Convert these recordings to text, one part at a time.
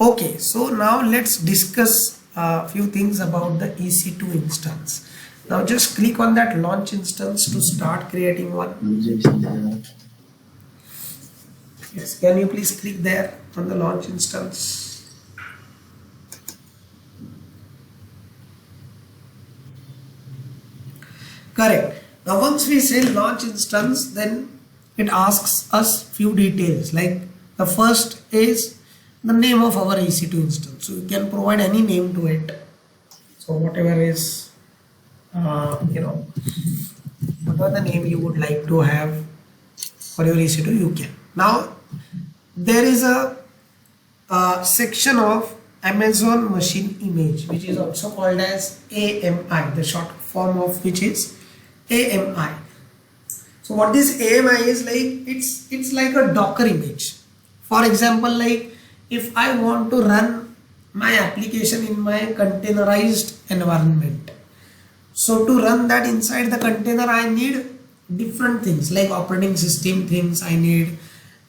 Okay, so now let's discuss a few things about the EC2 instance. Now just click on that launch instance to start creating one. Yes, can you please click there on the launch instance? Correct. Now once we say launch instance, then it asks us few details, like the first is the name of our EC2 instance. So you can provide any name to it. So whatever is, whatever the name you would like to have for your EC2, you can. Now there is a section of Amazon Machine Image, which is also called as AMI, the short form of which is AMI. So what this AMI is like, it's like a Docker image. For example, like if I want to run my application in my containerized environment, so to run that inside the container, I need different things like operating system things I need,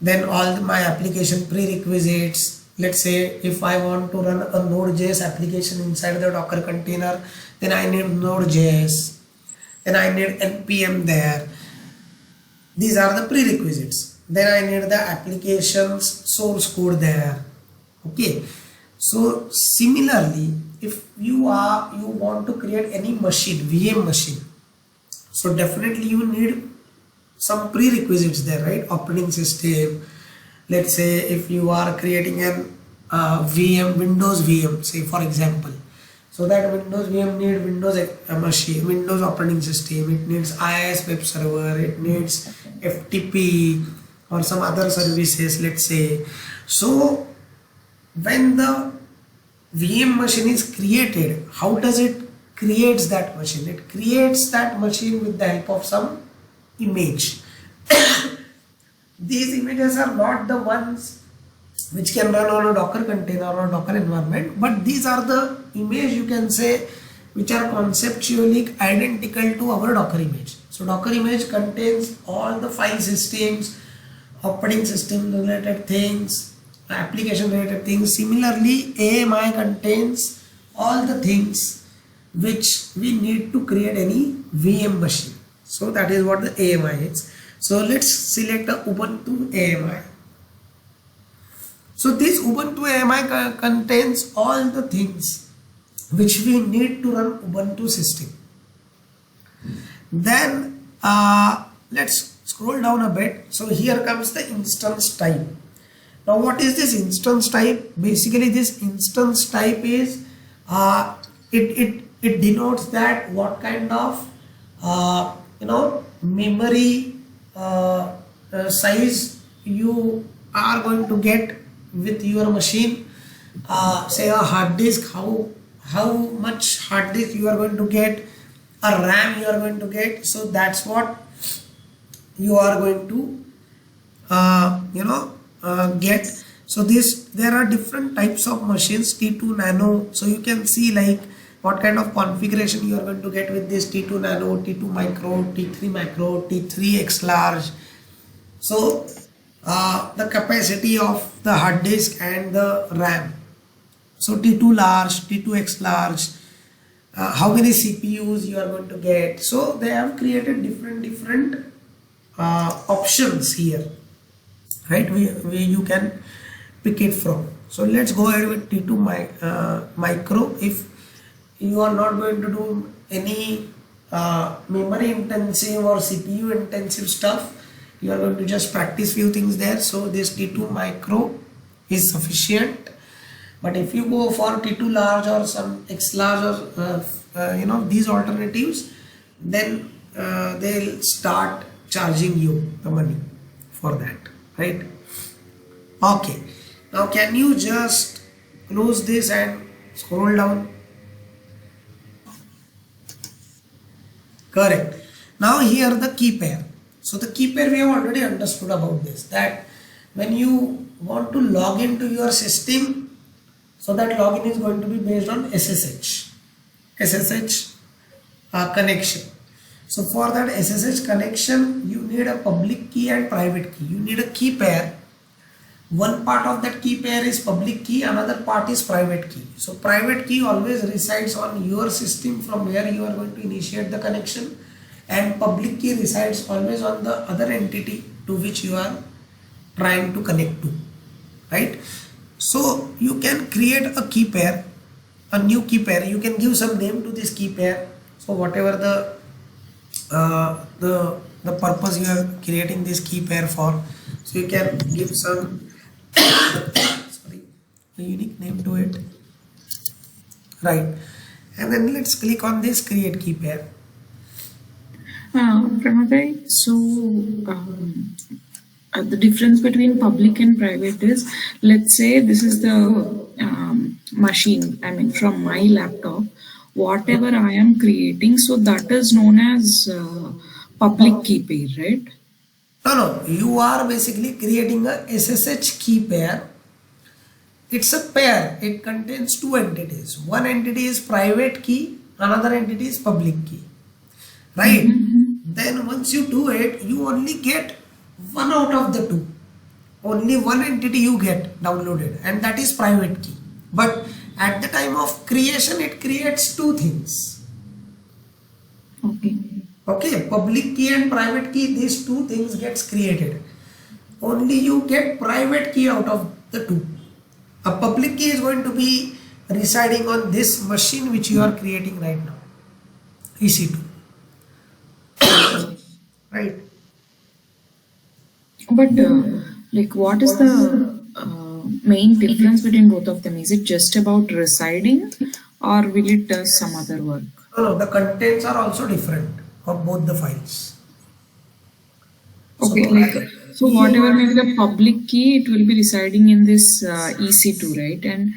then all my application prerequisites. Let's say if I want to run a Node.js application inside the Docker container, then I need Node.js, then I need npm there. These are the prerequisites. Then I need the application's source code there. Okay, so similarly, if you want to create any machine, VM machine, so definitely you need some prerequisites there, right? Operating system. Let's say if you are creating an VM, Windows VM, say for example, so that Windows VM need Windows machine, Windows operating system, it needs IIS web server, it needs FTP or some other services, let's say. So when the VM machine is created, how does it creates that machine? It creates that machine with the help of some image. These images are not the ones which can run on a Docker container or a Docker environment, but these are the image, you can say, which are conceptually identical to our Docker image. So Docker image contains all the file systems, operating system related things, application related things. Similarly, AMI contains all the things which we need to create any VM machine. So that is what the AMI is. So let's select the Ubuntu AMI. So this Ubuntu AMI contains all the things which we need to run Ubuntu system. Then let's scroll down a bit. So here comes the instance type. Now what is this instance type? Basically this instance type is it denotes that what kind of memory size you are going to get with your machine. Say a hard disk, how much hard disk you are going to get, a RAM you are going to get. So that's what you are going to get. So there are different types of machines, T2 nano. So you can see like what kind of configuration you are going to get with this T2 nano, T2 micro, T3 macro, T3 X large. So the capacity of the hard disk and the RAM. So T2 large, T2 X large, how many CPUs you are going to get. So they have created different options here, right? You can pick it from. So let's go ahead with T2 micro. If you are not going to do any memory intensive or CPU intensive stuff, you are going to just practice few things there. So this T2 micro is sufficient. But if you go for T2 large or some X large or these alternatives, then they'll start charging you the money for that, right? Okay, now can you just close this and scroll down? Correct. Now here the key pair. So the key pair we have already understood about this, that when you want to log into your system, so that login is going to be based on SSH connection. So for that SSH connection, you need a public key and private key. You need a key pair One part of that key pair is public key, another part is private key. So private key always resides on your system from where you are going to initiate the connection, and public key resides always on the other entity to which you are trying to connect to, right? So you can create a key pair, a new key pair. You can give some name to this key pair. So whatever the purpose you are creating this key pair for, so you can give some sorry, a unique name to it, right? And then let's click on this create key pair. Pranay, so the difference between public and private is, let's say this is the machine, I mean from my laptop, whatever I am creating, so that is known as public key pair, right? No, you are basically creating a SSH key pair. It's a pair. It contains two entities. One entity is private key, another entity is public key, right? Then once you do it, you only get one out of the two. Only one entity you get downloaded, and that is private key. But at the time of creation, it creates two things. Okay, public key and private key, these two things gets created. Only you get private key out of the two. A public key is going to be residing on this machine which you are creating right now, EC2, right? But like, what is the main difference between both of them? Is it just about residing, or will it do some other work? No, the contents are also different of both the files. Okay, so whatever may be the public key, it will be residing in this EC2, right? And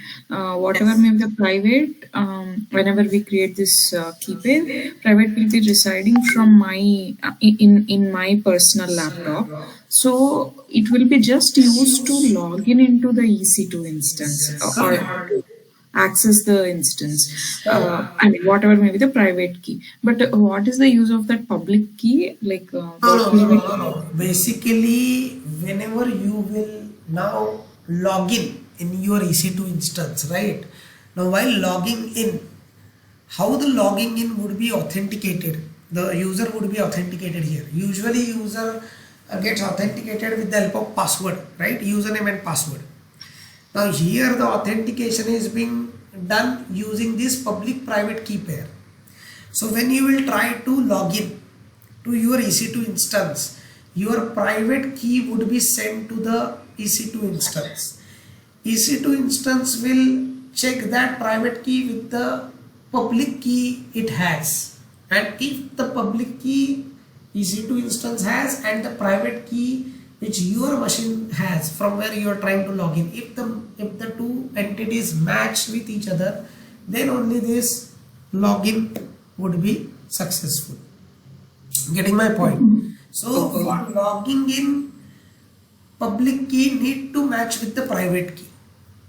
whatever may be the private, whenever we create this key pair, private will be residing from my in my personal laptop. So it will be just used to log in into the EC2 instance or to access the instance. I mean, whatever may be the private key. But what is the use of that public key? Like, No. Basically, whenever you will now log in your EC2 instance, right? Now, while logging in, how the logging in would be authenticated? The user would be authenticated here. Usually, user gets authenticated with the help of password, right? Username and password. Now here the authentication is being done using this public private key pair. So when you will try to log in to your EC2 instance, your private key would be sent to the EC2 instance. EC2 instance will check that private key with the public key it has, and if the public key EC2 instance has and the private key which your machine has from where you are trying to log in, if the two entities match with each other, then only this login would be successful. Getting my point? So for logging in, public key need to match with the private key.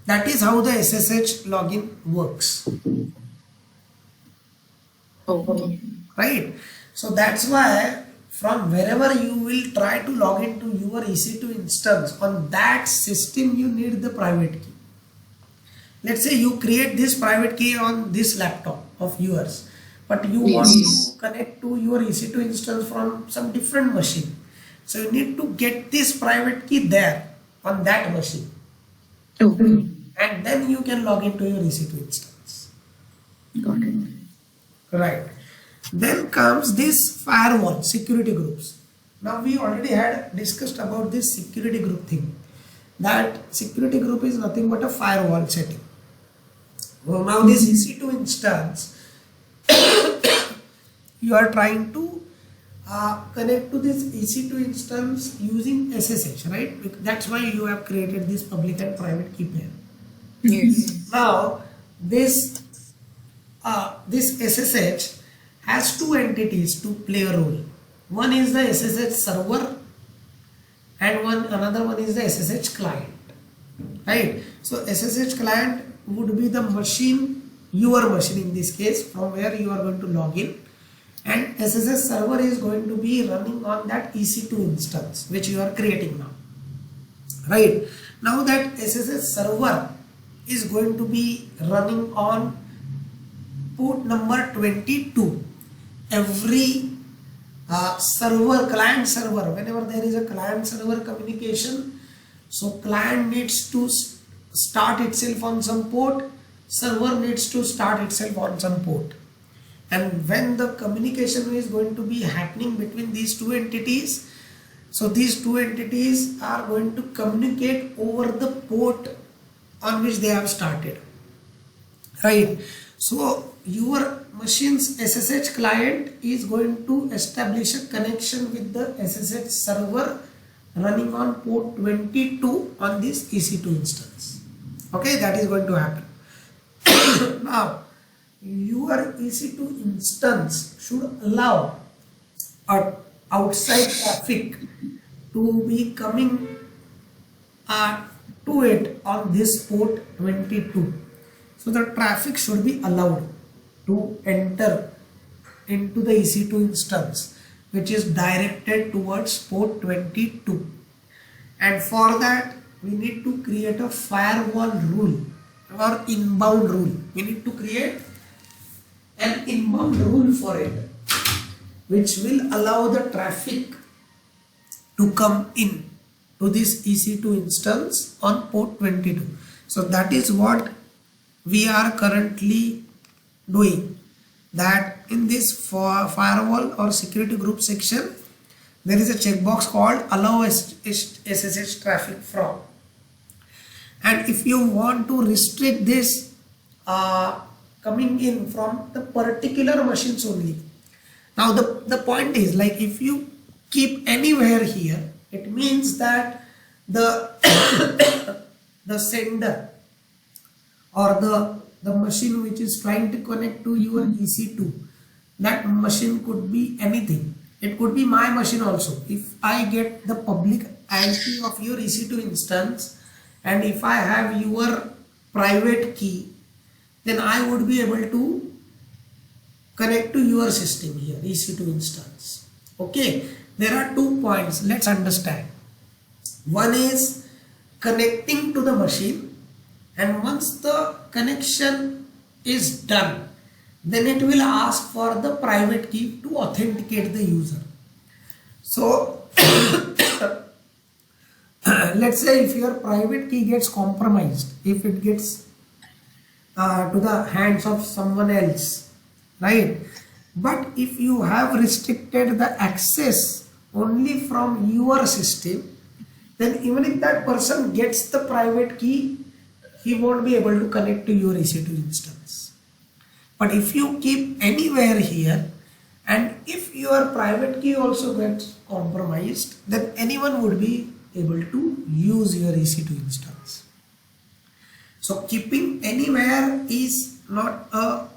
That is how the SSH login works. okay. Right? So that's why from wherever you will try to log into your EC2 instance, on that system you need the private key. Let's say you create this private key on this laptop of yours, but you want to connect to your EC2 instance from some different machine. So you need to get this private key there on that machine. Okay. And then you can log into your EC2 instance. Got it. Right. Then comes this firewall, security groups. Now we already had discussed about this security group thing. That security group is nothing but a firewall setting. Well, now this EC2 instance, you are trying to connect to this EC2 instance using SSH, right? That's why you have created this public and private key pair. Yes. Now this SSH has two entities to play a role. One is the SSH server and another one is the SSH client, right? So SSH client would be the machine, your machine in this case, from where you are going to log in, and SSH server is going to be running on that EC2 instance which you are creating now, right? Now that SSH server is going to be running on port number 22. Every client server, whenever there is a client server communication, so client needs to start itself on some port, server needs to start itself on some port. And when the communication is going to be happening between these two entities, so these two entities are going to communicate over the port on which they have started, right? So your machine's SSH client is going to establish a connection with the SSH server running on port 22 on this EC2 instance. Okay, that is going to happen. Now your EC2 instance should allow a outside traffic to be coming to it on this port 22. So the traffic should be allowed to enter into the EC2 instance, which is directed towards port 22. And for that we need to create a firewall rule or inbound rule. We need to create an inbound rule for it, which will allow the traffic to come in to this EC2 instance on port 22. So that is what we are currently doing, that in this firewall or security group section there is a checkbox called allow SSH traffic from, and if you want to restrict this coming in from the particular machines only. Now the point is, like, if you keep anywhere here, it means that the the sender or the machine which is trying to connect to your EC2, that machine could be anything. It could be my machine also. If I get the public IP of your EC2 instance and if I have your private key, then I would be able to connect to your system here, EC2 instance. Okay, there are 2 points. Let's understand. One is connecting to the machine, and once the connection is done, then it will ask for the private key to authenticate the user. So let's say if your private key gets compromised, if it gets to the hands of someone else, right? But if you have restricted the access only from your system, then even if that person gets the private key, he won't be able to connect to your EC2 instance. But if you keep anywhere here, and if your private key also gets compromised, then anyone would be able to use your EC2 instance. So keeping anywhere is not a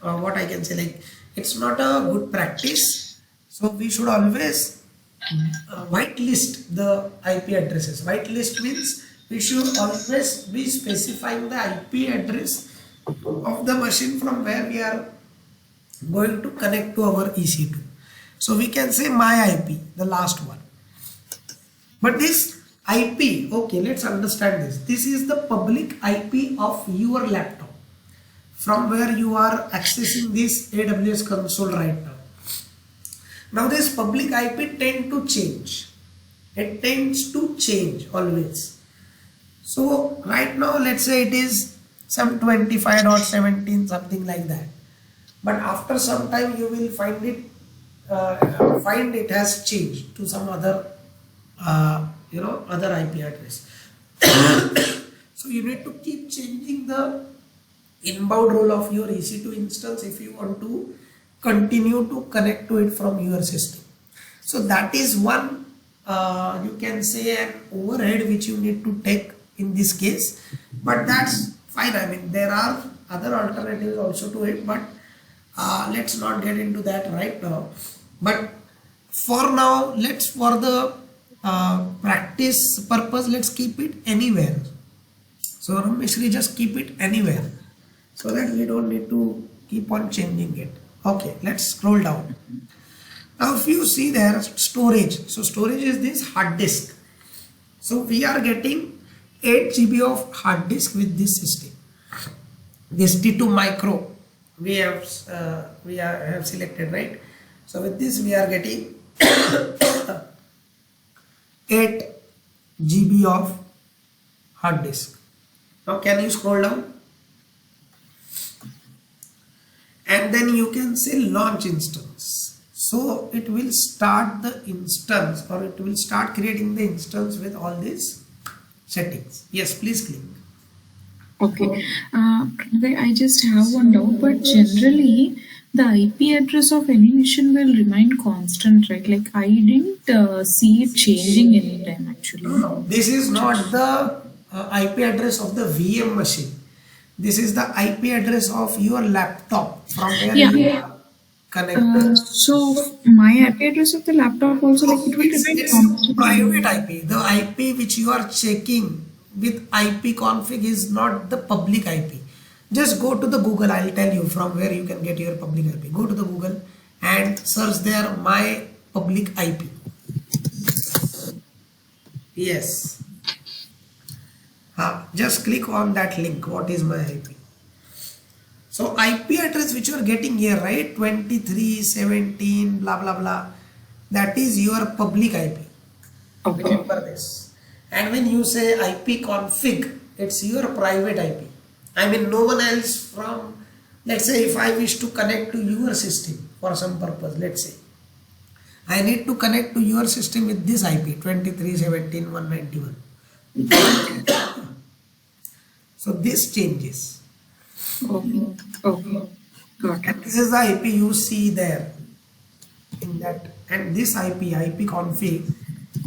what I can say, like, it's not a good practice. So we should always whitelist the IP addresses. Whitelist means we should always be specifying the IP address of the machine from where we are going to connect to our EC2. So we can say my IP, the last one. But this IP, okay, let's understand this. This is the public IP of your laptop, from where you are accessing this AWS console right now. Now this public IP tend to change. It tends to change always. So right now, let's say it is some 25.17, something like that. But after some time you will find it has changed to some other other IP address. So you need to keep changing the inbound role of your EC2 instance if you want to continue to connect to it from your system. So that is one you can say an overhead which you need to take in this case, but that's fine. I mean, there are other alternatives also to it, but let's not get into that right now. But for now, for the practice purpose, let's keep it anywhere. So Rameshri, just keep it anywhere so that we don't need to keep on changing it. Okay, let's scroll down. Now if you see there, storage. So storage is this hard disk. So we are getting 8 GB of hard disk with this system. This T2 micro we have selected, right? So with this we are getting 8 GB of hard disk. Now can you scroll down? And then you can say launch instance. So it will start the instance, or it will start creating the instance with all these settings. Yes, please click. Okay. I just have one doubt, but generally the IP address of any machine will remain constant, right? Like I didn't see it changing anytime actually. No, this is not the IP address of the VM machine. This is the IP address of your laptop from where Yeah. you are connected. So my IP address of the laptop also, like it will remain It's constant. private IP. The IP which you are checking with IP config is not the public IP. Just go to the Google. I'll tell you from where you can get your public IP. Go to the Google and search there my public IP. Yes. Just click on that link. What is my IP? So IP address which you are getting here, right? 2317 blah blah blah. That is your public IP. Okay. Remember this. And when you say IP config, it's your private IP. I mean, no one else from, let's say if I wish to connect to your system for some purpose, let's say I need to connect to your system with this IP 2317.191. So this changes. Okay. Okay. Got it. And this is the IP you see there in that. And this IP config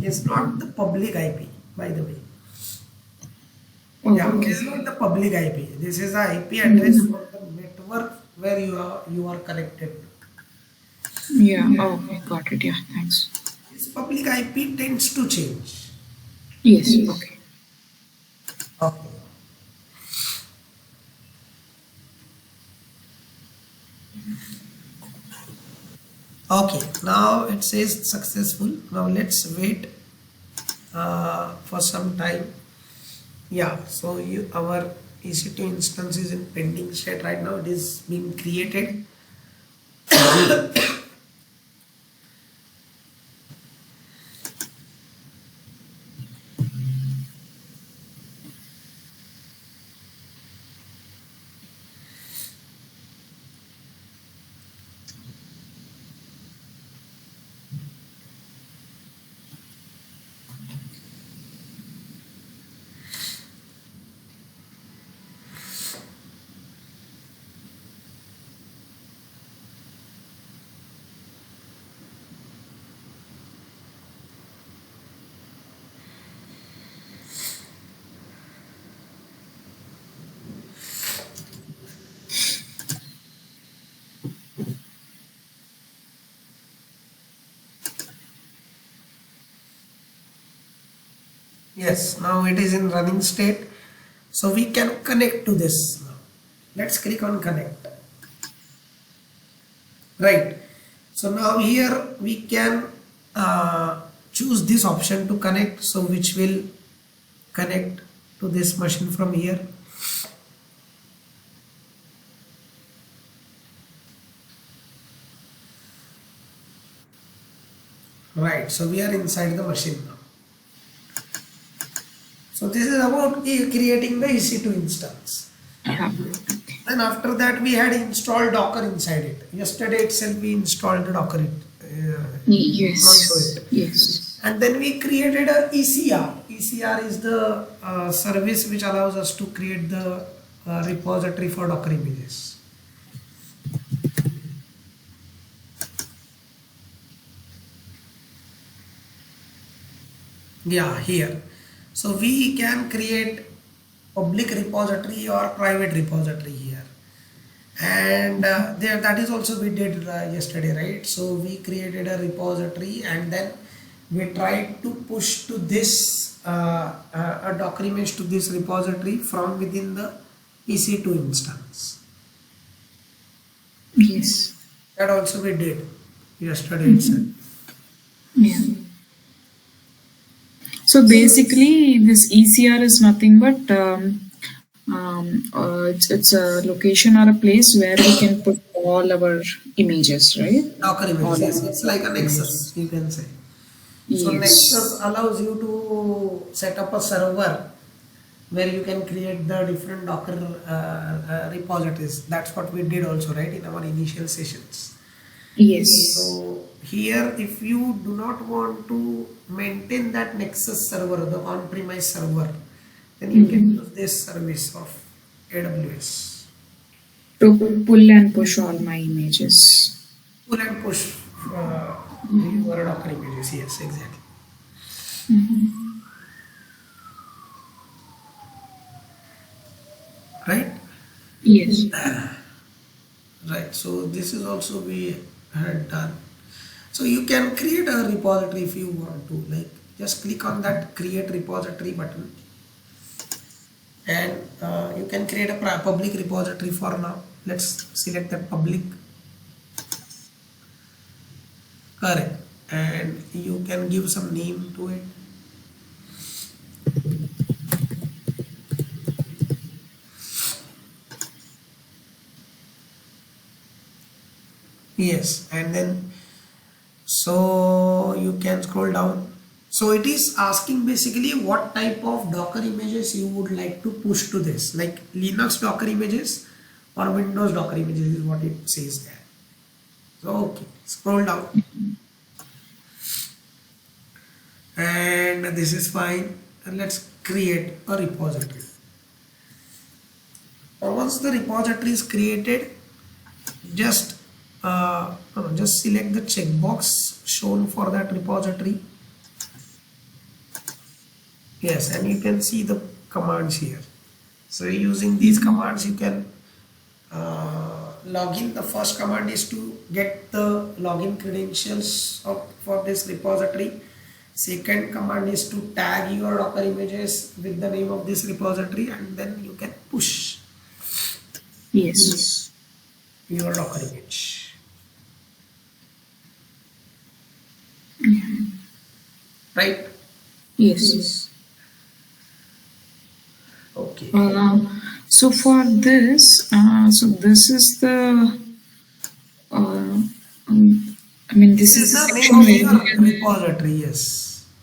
is not the public IP, by the way. Yeah, this is not the public IP. This is the IP address for the network where you are connected to. Yeah. Okay. Got it. Yeah. Thanks. This public IP tends to change. Yes. Okay. Okay. Okay, now it says successful. Now let's wait for some time. Yeah, so our EC2 instance is in pending state right now. It is being created. Yes, now it is in running state. So we can connect to this now. Let's click on connect. Right. So now here we can choose this option to connect. So which will connect to this machine from here. Right. So we are inside the machine now. So this is about creating the EC2 instance. Yeah. Then after that we had installed Docker inside it. Yesterday itself we installed the Docker Yes. onto it. Yes. And then we created a ECR. ECR is the service which allows us to create the repository for Docker images. Yeah, here. So we can create public repository or private repository here. And there, that is also we did yesterday, right? So we created a repository and then we tried to push to this a Docker image to this repository from within the EC2 instance. Yes. That also we did yesterday itself. Yeah. So basically, this ECR is nothing but it's a location or a place where we can put all our images, right? Docker All images, of yes, it's like a our Nexus, images. you can say. So Nexus Yes. allows you to set up a server where you can create the different Docker repositories. That's what we did also, right, in our initial sessions. Yes. So here, if you do not want to maintain that Nexus server, the on-premise server, then you can Mhm. use this service of AWS. To pull and push all my images. Pull and push your Docker images. Yes, exactly. Right? Yes. Right. So this is also we had done. So you can create a repository if you want to. Like just click on that create repository button, and you can create a public repository for now. Let's select that public. Correct. And you can give some name to it. Yes, and then so you can scroll down. So it is asking basically what type of Docker images you would like to push to this, like Linux Docker images or Windows Docker images is what it says there. So okay, scroll down, and this is fine. And let's create a repository. Now once the repository is created, just just select the checkbox shown for that repository. Yes, and you can see the commands here. So using these commands, you can log in. The first command is to get the login credentials for this repository. Second command is to tag your Docker images with the name of this repository, and then you can push Yes. your Docker image. Right? Yes. Okay. So for this, so this is the, I mean, This this is is the the name section of where your repository. Yes.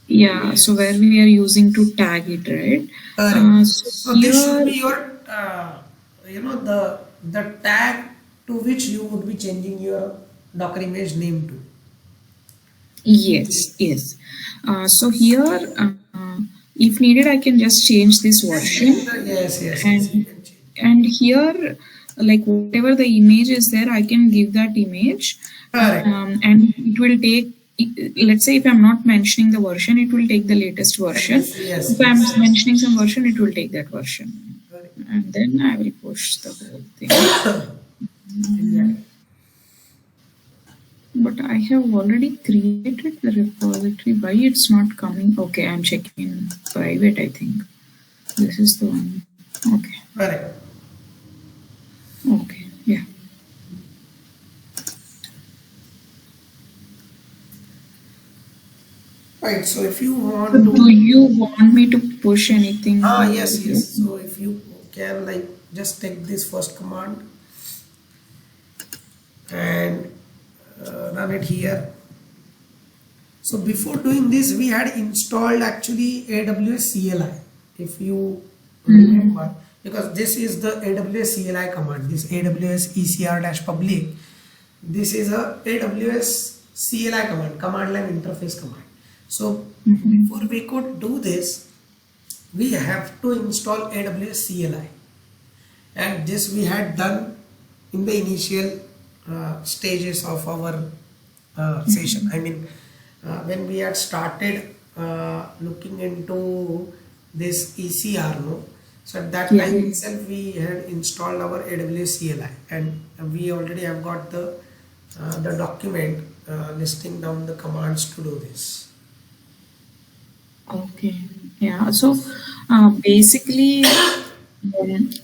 yeah, so where we are using to tag it, right? Correct. So So this should here, be your, the tag to which you would be changing your Docker image name to. yes, yes. So here, if needed, I can just change this version, Yes, yes, yes. You and can change. here, like whatever the image is there, I can give that image, Correct. and it will take. Let's say if I'm not mentioning the version, it will take the latest version. Yes, If I'm yes. mentioning some version, it will take that version, Correct. and then I will push the whole thing. Exactly. But I have already created the repository. Why it's not coming? Okay, I'm checking in private, I think. This is the one. Okay. Correct. Okay. Yeah. Right. So if you want So to, do you want me to push anything yes, over here? yes. So if you can like just take this first command and run it here. So before doing this, we had installed actually AWS CLI, if you remember, because this is the AWS CLI command, this AWS ECR-public. This is a AWS CLI command line interface command. So before we could do this, we have to install AWS CLI, and this we had done in the initial stages of our session. I mean, when we had started looking into this ECR, no? So at that Yeah. time itself we had installed our AWS CLI, and we already have got the document listing down the commands to do this. Okay. Yeah. So basically,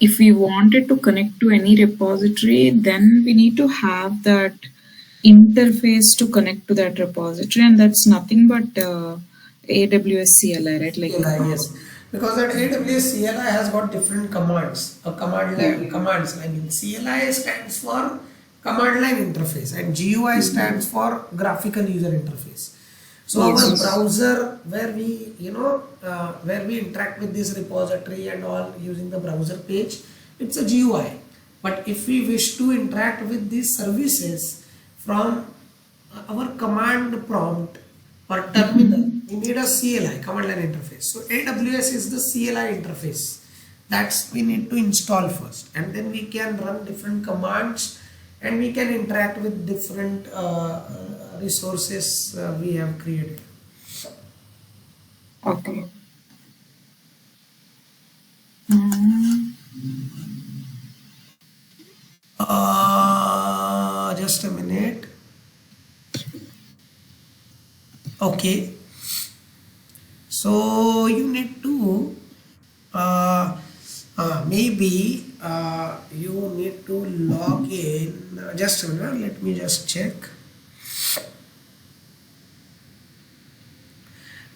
if we wanted to connect to any repository, then we need to have that interface to connect to that repository, and that's nothing but AWS CLI, right? Like, CLI, yes. Because that AWS CLI has got different commands. A command line, commands. I mean, CLI stands for command line interface, and GUI stands for graphical user interface. So our yes. browser, where we, where we interact with this repository and all using the browser page, it's a GUI. But if we wish to interact with these services from our command prompt or terminal, we need a CLI, command line interface. So AWS is the CLI interface. That's we need to install first, and then we can run different commands, and we can interact with different resources we have created. Okay. Mm, Just a minute. Okay. So you need to maybe you need to log in. Just a minute. Let me just check.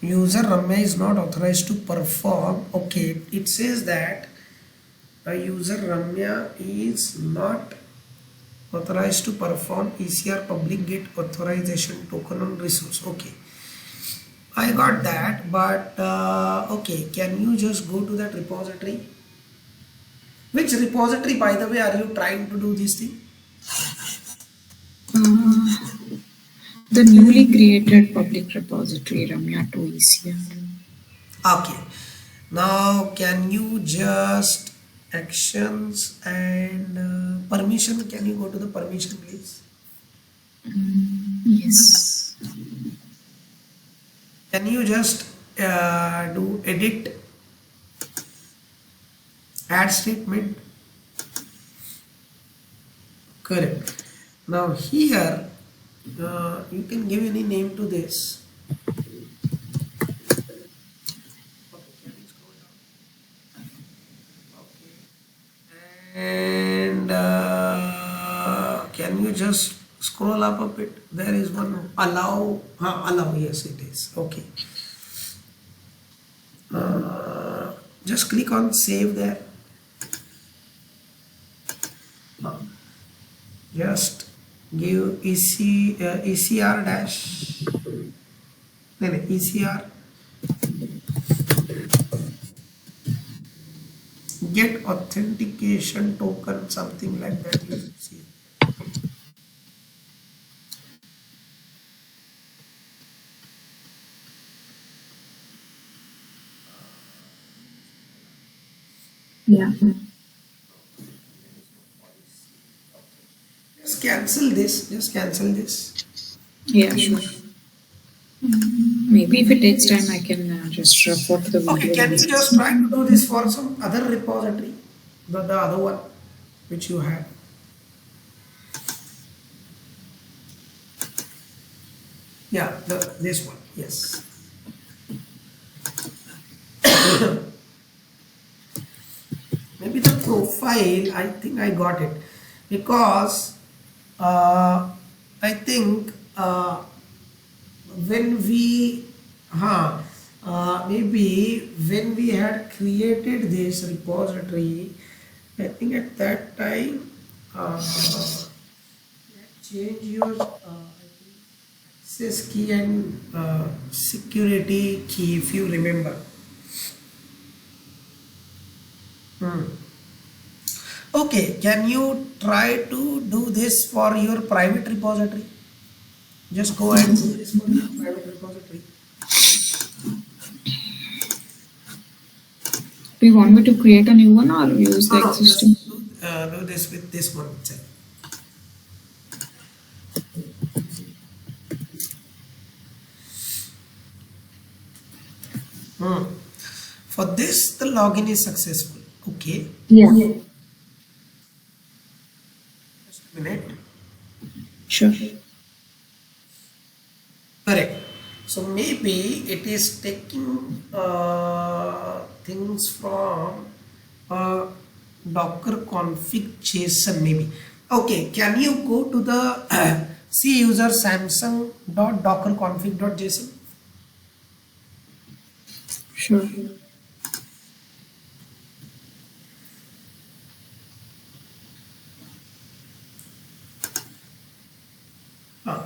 User Ramya is not authorized to perform. Okay, it says that a user Ramya is not authorized to perform ECR public get authorization token on resource. Okay, I got that, but okay, can you just go to that repository? Which repository, by the way, are you trying to do this thing? the newly created public repository, Ramya 2 ECR. Okay, now can you just actions and permission? Can you go to the permission, please? Yes. Can you just do edit add statement? Correct. Now here you can give any name to this. And can you just scroll up a bit? There is one allow. Allow, yes, it is. Okay. Just click on save there. Just give ECR dash. No, ECR. Get authentication token, something like that. You should see. Yeah. Just cancel this. Just cancel this. Yeah, sure. Maybe if it takes time, I can just report to the video. Okay, can you just try to do this for some other repository, the other one which you have? Yeah, this one. Yes. Maybe the profile. I think I got it because I think when we maybe when we had created this repository, I think at that time change your access key and security key, if you remember. Okay, can you try to do this for your private repository? Just go ahead and do this for your private repository. Do you want me to create a new one or use the No, existing? just do this with this one itself. For this, the login is successful. Okay. Yeah. Just a minute. Sure. Correct. So maybe it is taking things from Docker config JSON maybe. Okay, can you go to the C user samsung.dockerconfig.json? Sure.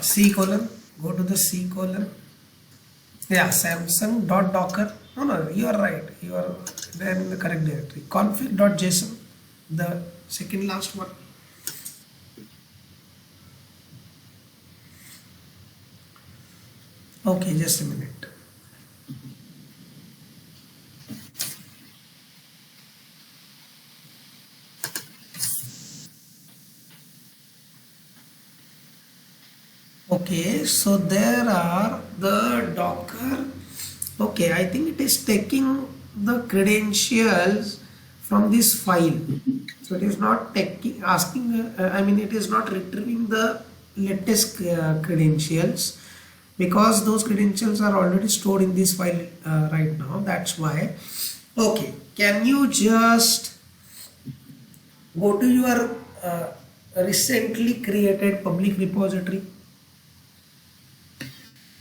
C colon, go to the C colon. Yeah, Samsung dot Docker. No, no, you are right. You are there in the correct directory. Config dot JSON, the second last one. Okay, just a minute. Okay, so there are the Docker. Okay, I think it is taking the credentials from this file. So it is not taking, asking, I mean, it is not retrieving the latest credentials, because those credentials are already stored in this file right now. That's why. Okay, can you just go to your recently created public repository?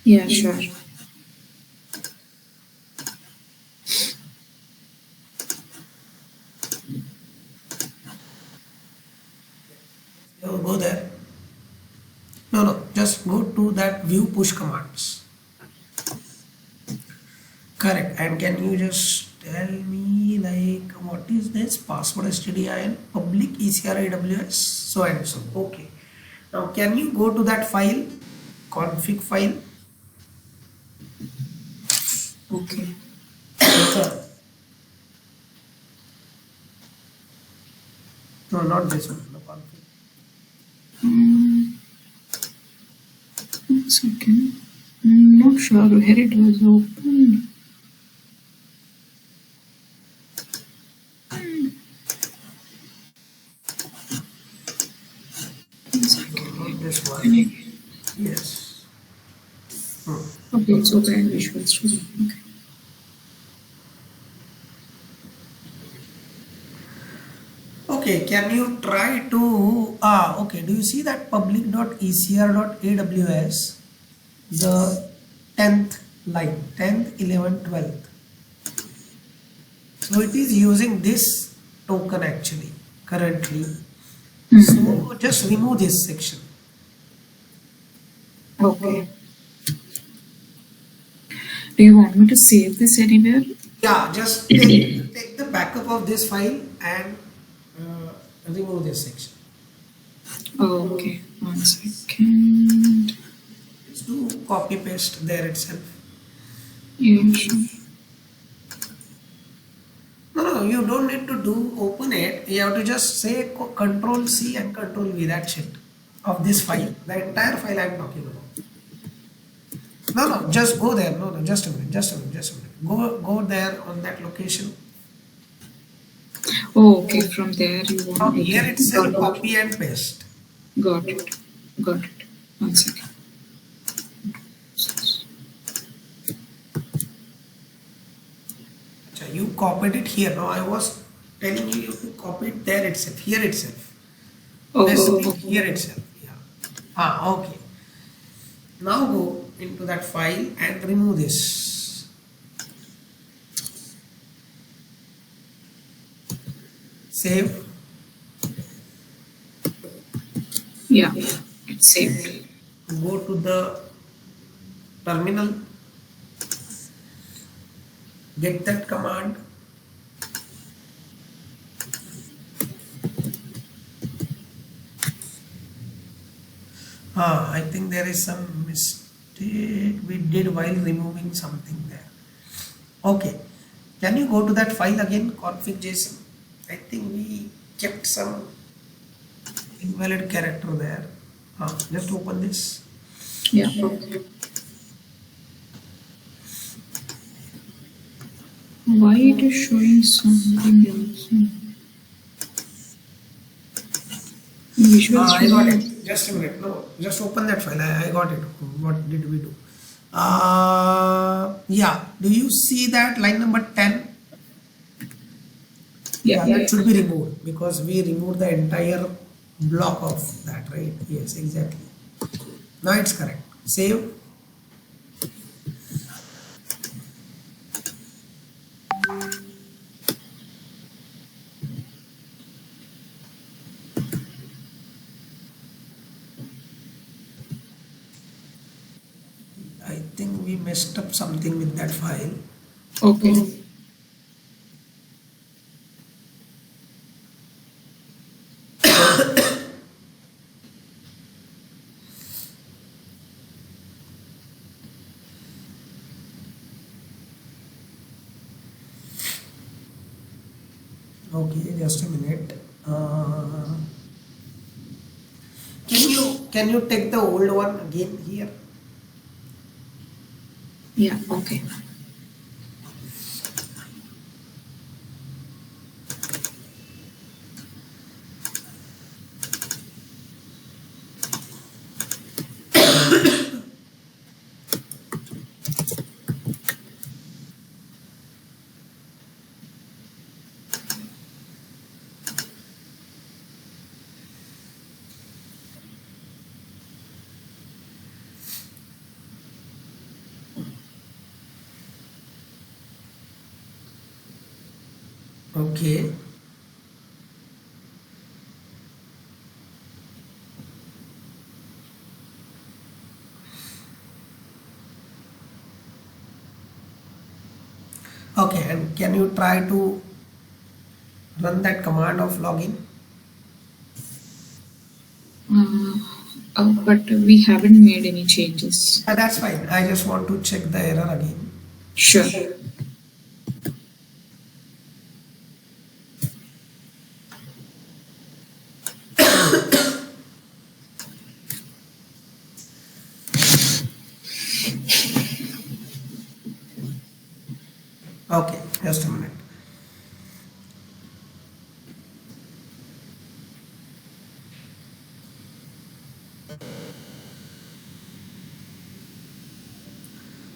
Yeah, sure. Go there. No, no, just go to that view push commands. Correct. And can you just tell me, like, what is this password stdin public ECR AWS so and so? Okay. Now can you go to that file, config file? Okay. No, not this one. The config. One second. I'm not sure where it was open. One second. Not this one. Connect. Yes. Okay, it's open in Visual Studio. Okay. Okay, can you try to okay, do you see that public.ecr.aws, the 10th line, 10th, 11th, 12th? So it is using this token actually currently. So just remove this section. Okay. Do you want me to save this anywhere? Yeah, just take the backup of this file and remove this section. Oh, okay. One second. Just do copy paste there itself. Yeah, sure. No, you don't need to do open it. You have to just say Control C and Control V. That's it. Of this file, the entire file I am talking about. No, just go there. No, just a minute. Go there on that location. Oh, okay. From there you want From me here to itself, copy and paste. Got it. Got it. One second. You copied it here. No, I was telling you to copy it there itself. Here itself. Oh, Here itself. Yeah. Okay. Now go into that file and remove this. Save. yeah. It's saved. Go to the terminal. Get that command. I think there is some mistake we did while removing something there. Okay, can you go to that file again, config.json? I think we kept some invalid character there. Just open this. Yeah. Okay. Why it is showing something else? Visual I Studio. got it. Just a minute. No, just open that file. I got it. What did we do? Yeah. Do you see that line number 10? Yeah. That should be removed because we removed the entire block of that, right? Yes, exactly. Now it's correct. Save. think we messed up something with that file. Okay. Okay, just a minute. Can you take the old one again here? Yeah. Okay. Okay. Okay, and can you try to run that command of login? But we haven't made any changes. That's fine. I just want to check the error again. Sure. Okay, just a minute.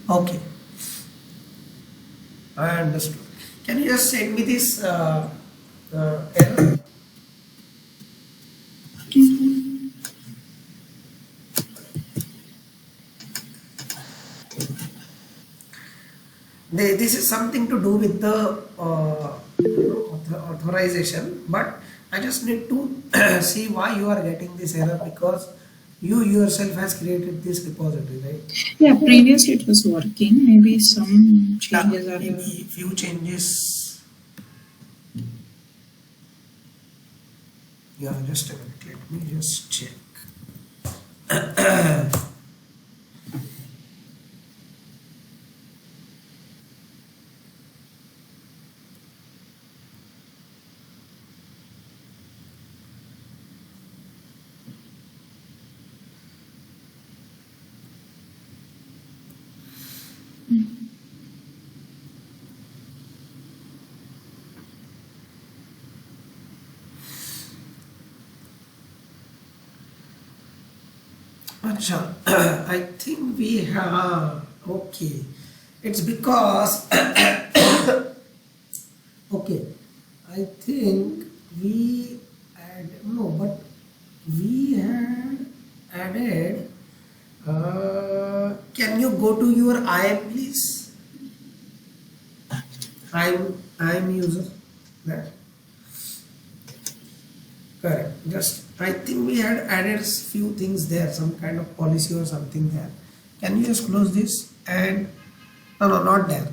Okay, I understood. Can you just send me this error? This is something to do with the authorization, but I just need to see why you are getting this error, because you yourself has created this repository, right? Yeah, previously it was working. Maybe some Yeah, changes are maybe few changes. Yeah, just a minute. Let me just check. Acha, I think we have. Okay, it's because. Okay, I think we add no, but we had added. Can you go to your IM please? I'm user. That correct. Just I think we had added few things there, some kind of policy or something there. Can you just close this and no, not there.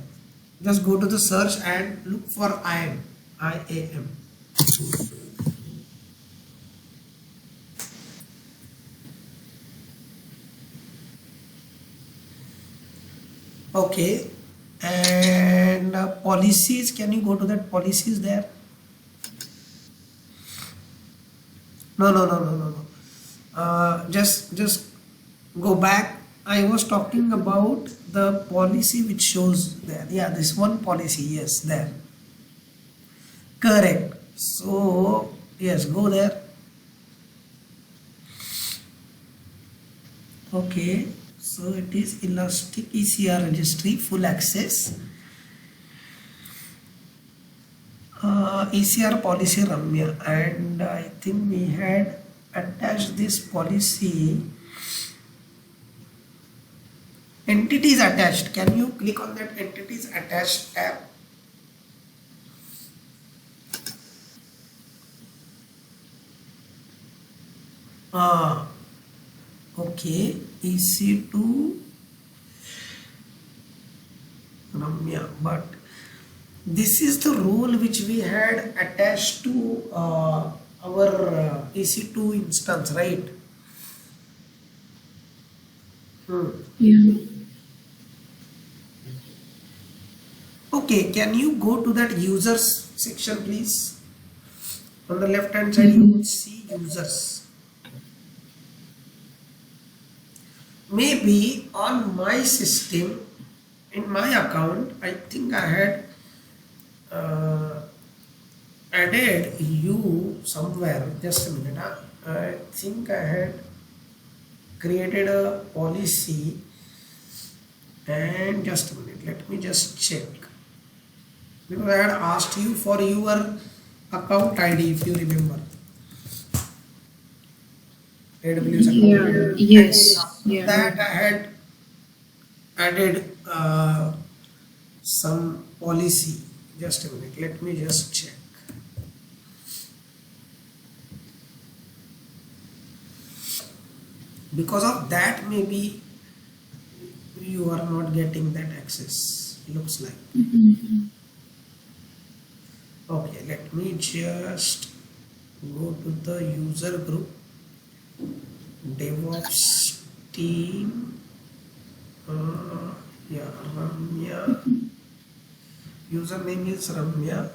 Just go to the search and look for IAM. Okay, and policies. Can you go to that policies there? No. Just go back. I was talking about the policy which shows there. Yeah, this one policy. Yes, there. Correct. So yes, go there. Okay. So it is Elastic ECR registry full access. ECR policy Ramya, and I think we had attached this policy. Entities attached. Can you click on that entities attached tab? Okay, EC2 Ramya, but this is the role which we had attached to our EC2 instance, right? Yeah. Okay, can you go to that users section, please? On the left hand side, you will see users. Maybe on my system, in my account, I think I had added you somewhere. Just a minute. I think I had created a policy, and just a minute, let me just check, because I had asked you for your account ID, if you remember. AWS account Yeah. ID. Yes. And Yeah. that I had added some policy. Just a minute, let me just check. Because of that, maybe you are not getting that access, looks like. Okay, let me just go to the user group, DevOps team, yeah, Ramya, username is Ramya,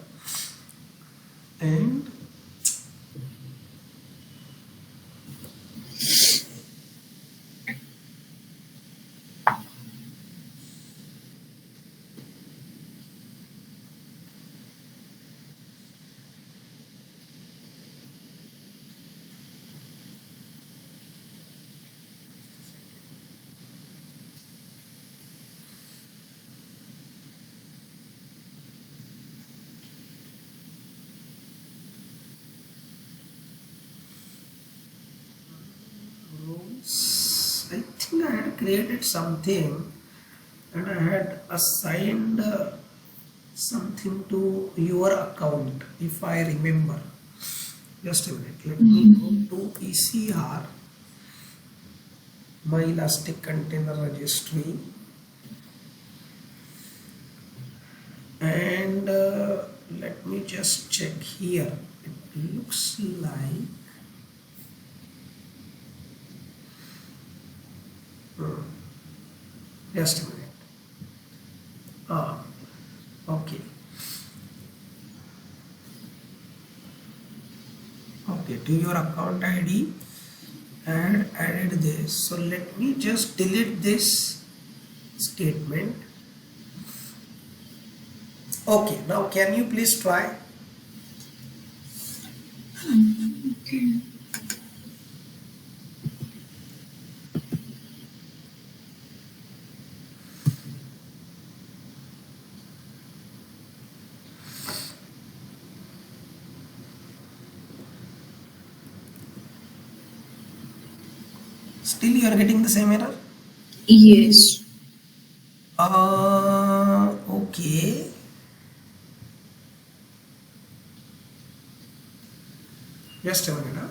and roles. I think I had created something and I had assigned something to your account, if I remember. Just a minute, let me go to ECR, my Elastic Container Registry, and let me just check here. It looks like just a minute. Ah, okay. Okay, to your account ID and added this. So let me just delete this statement. Okay, now can you please try? Okay. Still you are getting the same error? Yes. Okay. Just a minute. Huh?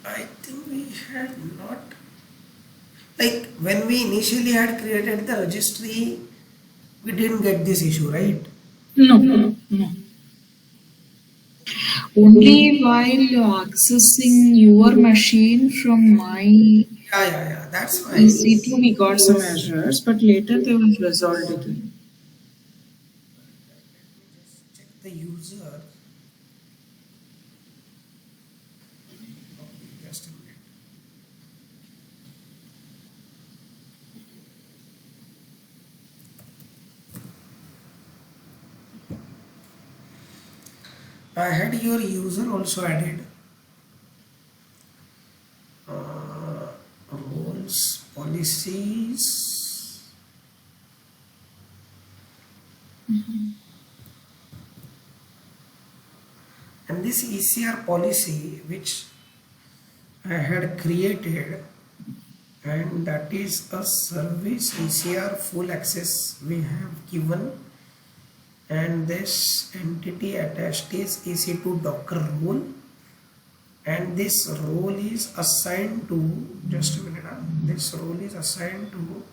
I think we had not, like when we initially had created the registry, we didn't get this issue, right? No. No. Only while accessing your machine from my Yeah, that's fine. EC2, we got some errors, but later they will resolve again. Let me just check the user. Okay, just a minute. I had your user also added. Roles, policies. And this ECR policy which I had created and that is a service ECR full access we have given, and this entity attached is EC2 Docker role, and this role is assigned to, just a minute, this role is assigned to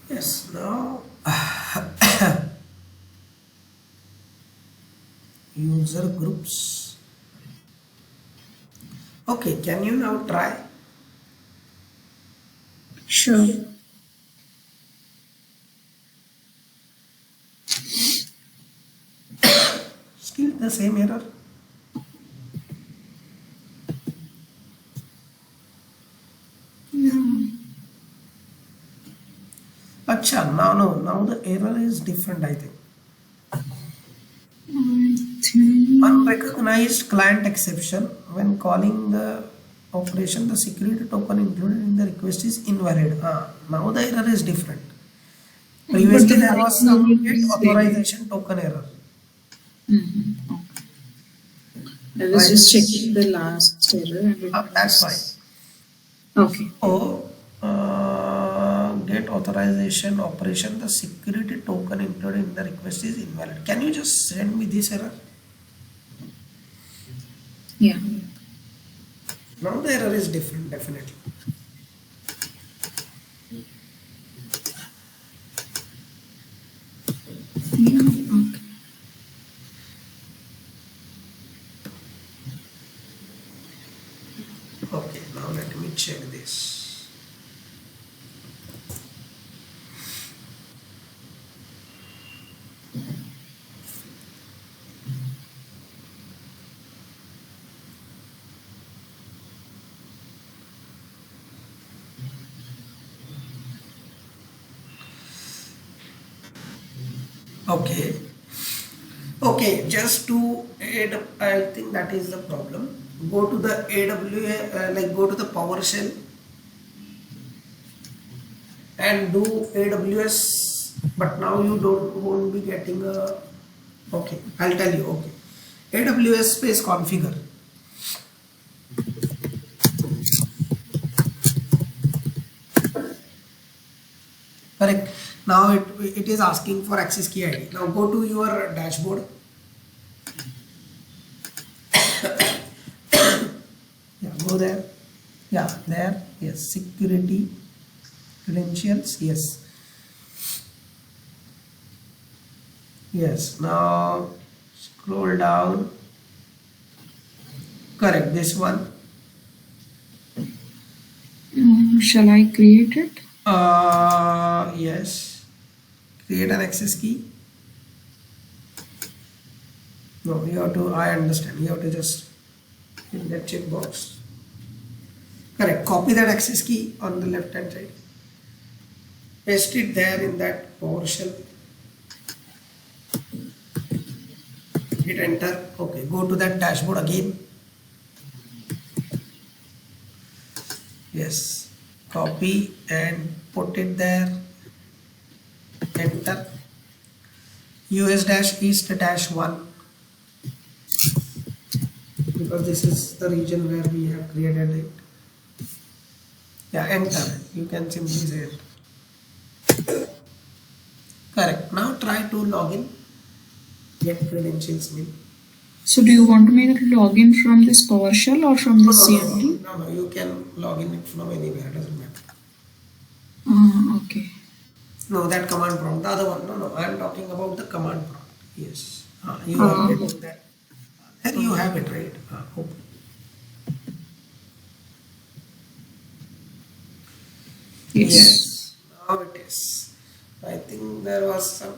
yes, now user groups. Okay, can you now try? Sure. Still the same error. Acha, now the error is different, I think. Unrecognized client exception when calling the operation, the security token included in the request is invalid. Now the error is different. Previously there was some get authorization token error. Mm-hmm. Okay. I was just checking the last error. And That's fine. Okay. So get authorization operation, the security token included in the request is invalid. Can you just send me this error? Yeah. Now the error is different, definitely. Yeah. Okay. Okay, now let me check this. Okay, just to add, I think that is the problem. Go to the AWS, go to the PowerShell and do AWS, but now you won't be getting a, okay, I'll tell you, okay. AWS space configure. Correct. Now it is asking for access key ID. Now go to your dashboard. Yeah, go there. Yeah, there. Yes, security credentials. Yes. Yes. Now scroll down. Correct. This one. Shall I create it? Yes. Create an access key. No, you have to, I understand. You have to just hit that checkbox. Correct. Copy that access key on the left hand side. Paste it there in that PowerShell. Hit enter. Okay. Go to that dashboard again. Yes. Copy and put it there. Enter. US-East-1, because this is the region where we have created it. Yeah, enter. You can simply say it. Correct. Now try to log in. Get credentials mail. So do you want to make a login from this PowerShell or from the CMD? No, you can log in it from anywhere. It doesn't matter. Okay. No, that command prompt. The other one. No. I am talking about the command prompt. Yes. You are getting that. And you have it, right? Open. Yes. Now it is. I think there was some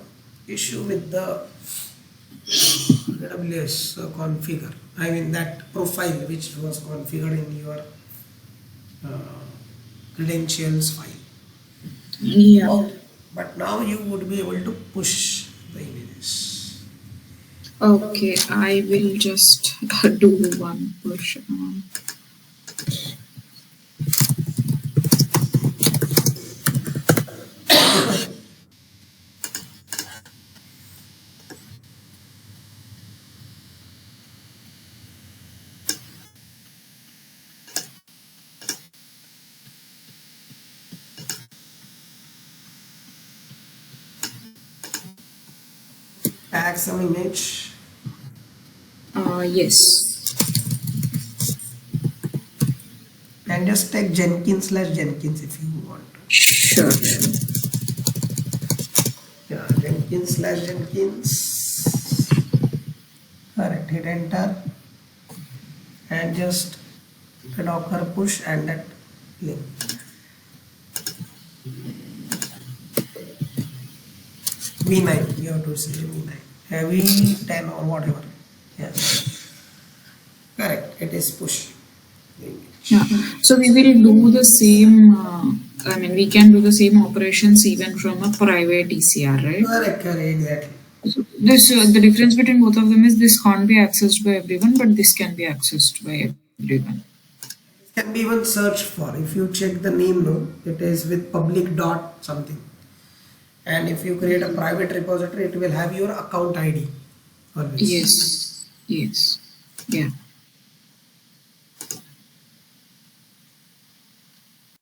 issue with the AWS configure. I mean that profile which was configured in your credentials file. Yeah. But now you would be able to push the images. Okay, I will just do one push. Tag some image. Yes. And just take Jenkins/Jenkins if you want. Sure. Yeah, Jenkins/Jenkins. Correct. Hit enter and just the Docker push and that link. V9. You have to say V9. V10 or whatever. Yeah. Correct. It is push. Yeah. So we will do the same. I mean, we can do the same operations even from a private ECR, right? Correct. Exactly. So this the difference between both of them is this can't be accessed by everyone, but this can be accessed by everyone. Can be even searched for. If you check the name, no, it is with public dot something. And if you create a private repository, it will have your account ID always. Yes. Yes. Yeah.